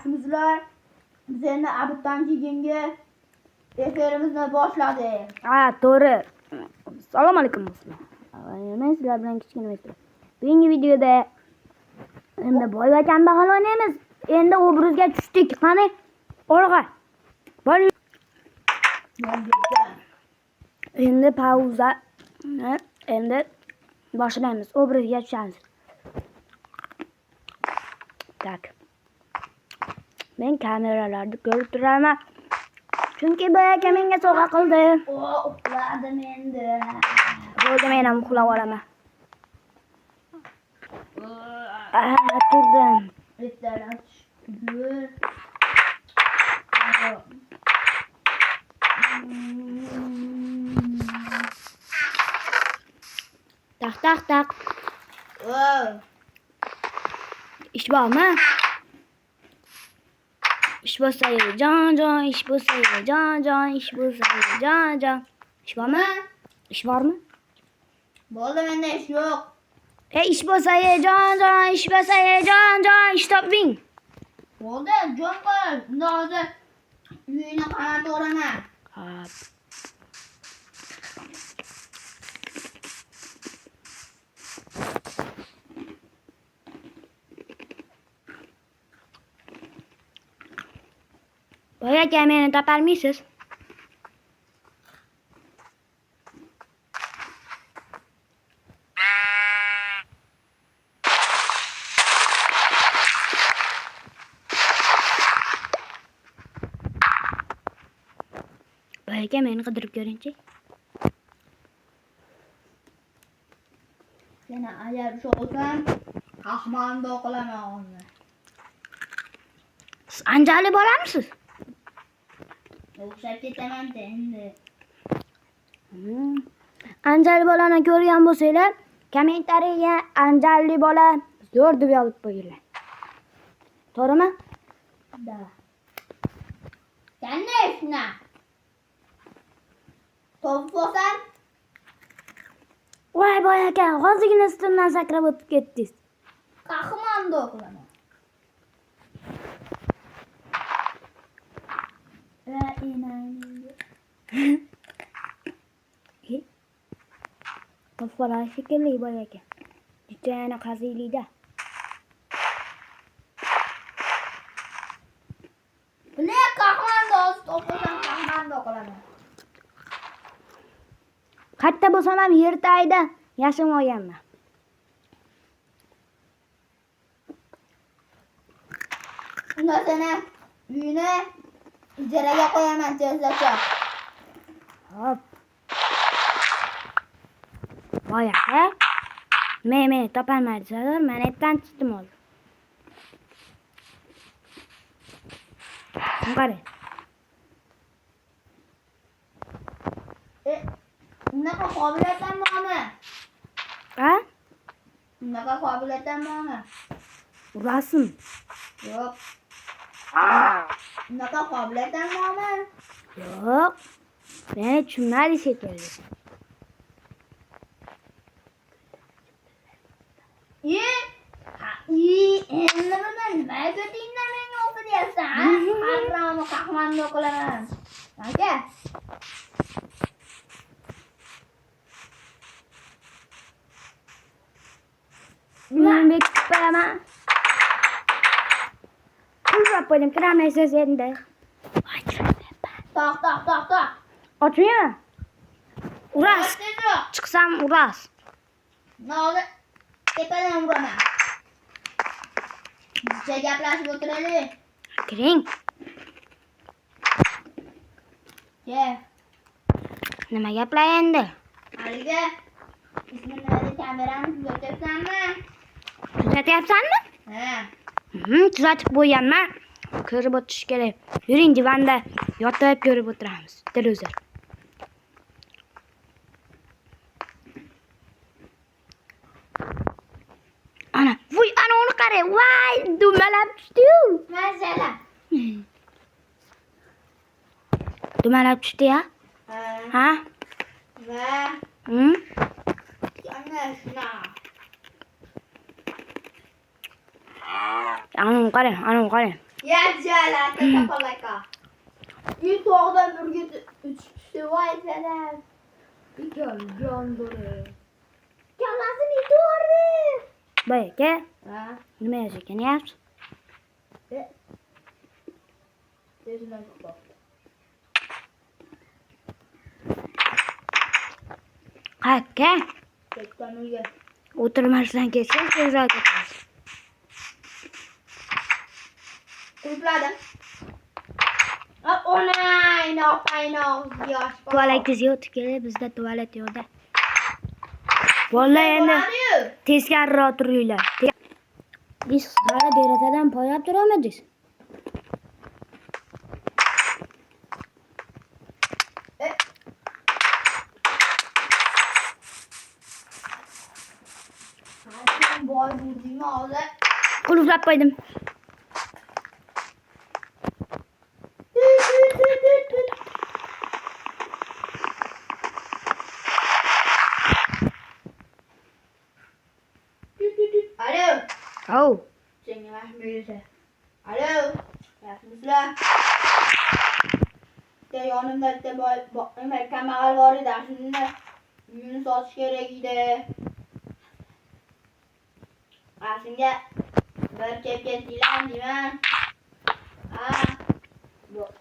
Yaxshimizlar? Biz endi abitdan keyingi efirimizni boshladik. Ha, to'g'ri. Assalomu alaykum do'stlar. Men sizlar bilan kichkina Mesut. Bugungi videoda endi boy va kambag'al o'ynaymiz. Endi obruzga tushdik. Qani? Olg'a. Boy. Endi pauza. Endi boshlaymiz. Obruzga tushamiz. Tak. Men kameralarni ko'rib turaman. Chunki boy aka menga sovg'a qildi. Uxladim endi. Bo'ldi, men ham uxlab olaman. Turdim. Ertadan tushdi. Tak. İş bormi? İş bo'lsa jon, ish bo'lsa jon, ish bo'lsa jon. İş bormi? İş bormi? Bo'ldi, menda ish yo'q. İş bo'lsa jon, ish bo'lsa jon, ish toping. Bo'ldi, jon qil. Unda hozir uyini qanot o'raman. Hop. Boy aka, meni topolmaysiz? Boy aka, meni qidirib ko'ring-chi. Seni agar shu olsam, qahmanda qilaman uni. Siz anjali bo'lamisiz? O'xshab ketaman-da endi. Anjali bolani ko'rgan bo'lsanglar, kommentariyaga anjali bola zo'r deb yozib qo'yinglar. To'g'rimi? Da. Qanday shuna? Top bo'lsam, Voy boy aka, hozirgina ustimdan sakrab o'tib ketdingiz. qahmanda qilaman. To'para shekilli boy aka. Juda qaziylikda. Buni qahmanda o'sam qahmanda qilaman. Katta bo'lsam ham yer tagida yashab olganman. Unda seni uyini ijaraga qo'yaman tezlacha. Hop. Voy aka. Men topolmaysiz, men aytdan chiqdim hozir. Qani. Unaqa qobiliyatim bormi? Ha? Unaqa qobiliyatim bormi? Urasim. Yo'q. Unaqa qobiliyatim bormi? Yo'q. Meni tushunmadi shekilli. Endi buni nima ko'tingdan menga o'qiryapsan? Harramni qahmanda qilaman. Aka. Men bekitib qo'yaman. Uzoq qo'ydim, kiramaysiz endi. Toq. Ochingmi? Uras. Chiqsam uras. Hozir tepadan uraman. Bizcha gaplashib o'tiraylik. Kiring. Nima gaplar endi? Haligi ismini kamerani tuzatyapsanmi? Tuzatyapsanmi? Ha. Tuzatib qo'yganman. Ko'rib o'tish kerak. Yuring, divanda yotib ko'rib o'tiramiz. Televizor. Ana, voy, ana uni qarang. Voy, dumalab tushdi-yu. Masala. Dumalab tushdi-ya? Ha? Va yana shuna. Ana qarang. Yaşalar kapalaka. Bir tağdan bir git üçtü vay selam. Bir gel dolu. Kalası bir doğru. Bayaka. Ha. Nima yozayotganyapsiz? Tezine bak. Qayerga? Tekten uyga. O'tirmasdan ketsangiz tezroq ketamiz. Kurpladım. Onay, yosh. Tualetingizga o'tib kelib, bizda tualet yo'qda. Vallahi endi teskariroq turinglar. Siz hali derazadan poylab turolmadingiz. Boy vurdum ağzı. Qulflab qo'ydim. Alo. Au. Sen yavaş büyüse. Alo. Yapmışlar. De yanımda de bakayım kamera var da şimdi yünü satış gerekiydi. Aslında bir kepket dilen değil mi? Ha. Yok.